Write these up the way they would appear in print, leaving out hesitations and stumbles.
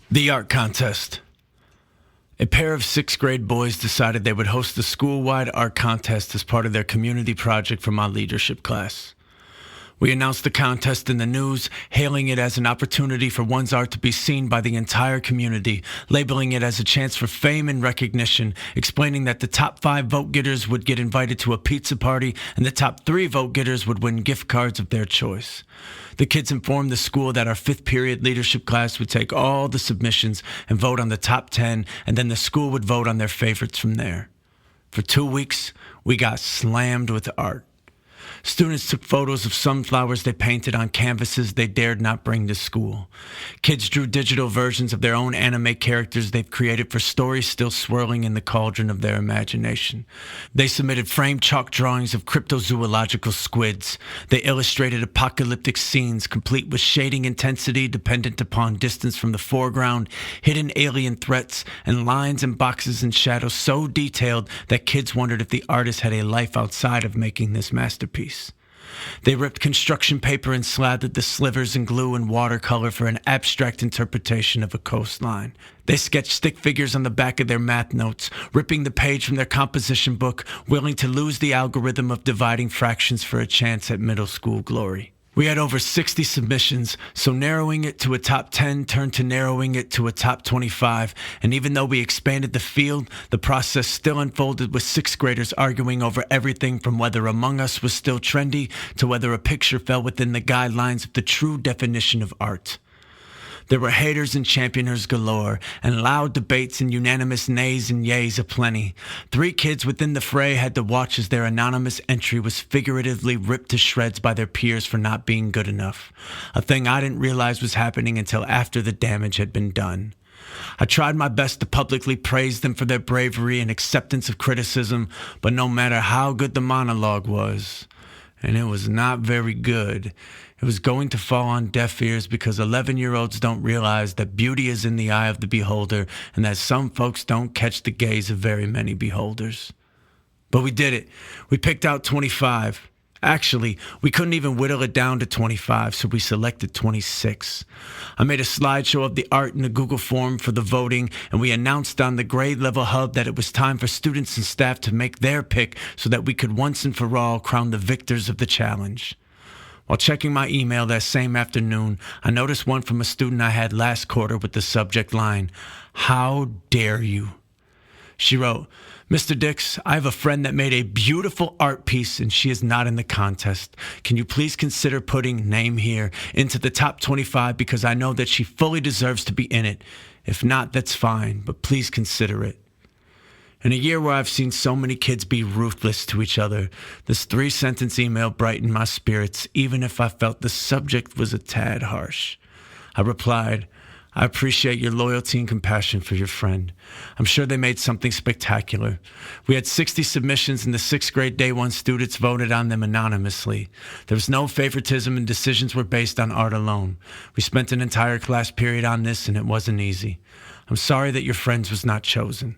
The art contest. A pair of sixth grade boys decided they would host a school-wide art contest as part of their community project for my leadership class. We announced the contest in the news, hailing it as an opportunity for one's art to be seen by the entire community, labeling it as a chance for fame and recognition, explaining that the top 5 vote-getters would get invited to a pizza party and the top 3 vote-getters would win gift cards of their choice. The kids informed the school that our 5th period leadership class would take all the submissions and vote on the top 10, and then the school would vote on their favorites from there. For 2 weeks, we got slammed with art. Students took photos of sunflowers they painted on canvases they dared not bring to school. Kids drew digital versions of their own anime characters they've created for stories still swirling in the cauldron of their imagination. They submitted framed chalk drawings of cryptozoological squids. They illustrated apocalyptic scenes complete with shading intensity dependent upon distance from the foreground, hidden alien threats, and lines and boxes and shadows so detailed that kids wondered if the artist had a life outside of making this masterpiece. They ripped construction paper and slathered the slivers in glue and watercolor for an abstract interpretation of a coastline. They sketched stick figures on the back of their math notes, ripping the page from their composition book, willing to lose the algorithm of dividing fractions for a chance at middle school glory. We had over 60 submissions, so narrowing it to a top 10 turned to narrowing it to a top 25, and even though we expanded the field, the process still unfolded with 6th graders arguing over everything from whether Among Us was still trendy to whether a picture fell within the guidelines of the true definition of art. There were haters and championers galore, and loud debates and unanimous nays and yays aplenty. 3 kids within the fray had to watch as their anonymous entry was figuratively ripped to shreds by their peers for not being good enough, a thing I didn't realize was happening until after the damage had been done. I tried my best to publicly praise them for their bravery and acceptance of criticism, but no matter how good the monologue was, and it was not very good, it was going to fall on deaf ears because 11-year-olds don't realize that beauty is in the eye of the beholder and that some folks don't catch the gaze of very many beholders. But we did it. We picked out 25. Actually, we couldn't even whittle it down to 25, so we selected 26. I made a slideshow of the art in a Google form for the voting, and we announced on the grade level hub that it was time for students and staff to make their pick so that we could once and for all crown the victors of the challenge. While checking my email that same afternoon, I noticed one from a student I had last quarter with the subject line, "How dare you?" She wrote, "Mr. Dix, I have a friend that made a beautiful art piece and she is not in the contest. Can you please consider putting, name here, into the top 25 because I know that she fully deserves to be in it. If not, that's fine, but please consider it." In a year where I've seen so many kids be ruthless to each other, this 3-sentence email brightened my spirits, even if I felt the subject was a tad harsh. I replied, "I appreciate your loyalty and compassion for your friend. I'm sure they made something spectacular. We had 60 submissions and the 6th grade Day 1 students voted on them anonymously. There was no favoritism and decisions were based on art alone. We spent an entire class period on this and it wasn't easy. I'm sorry that your friends was not chosen.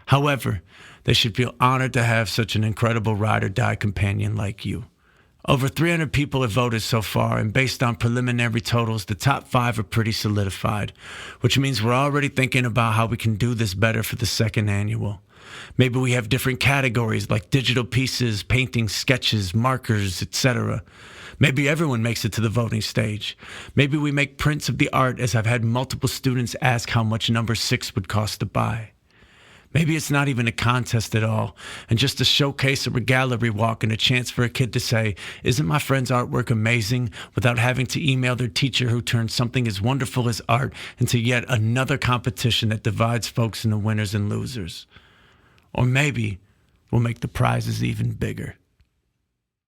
However, they should feel honored to have such an incredible ride-or-die companion like you." Over 300 people have voted so far, and based on preliminary totals, the top 5 are pretty solidified, which means we're already thinking about how we can do this better for the 2nd annual. Maybe we have different categories like digital pieces, paintings, sketches, markers, etc. Maybe everyone makes it to the voting stage. Maybe we make prints of the art, as I've had multiple students ask how much number 6 would cost to buy. Maybe it's not even a contest at all, and just a showcase or a gallery walk and a chance for a kid to say, "Isn't my friend's artwork amazing?" without having to email their teacher who turned something as wonderful as art into yet another competition that divides folks into winners and losers. Or maybe we'll make the prizes even bigger.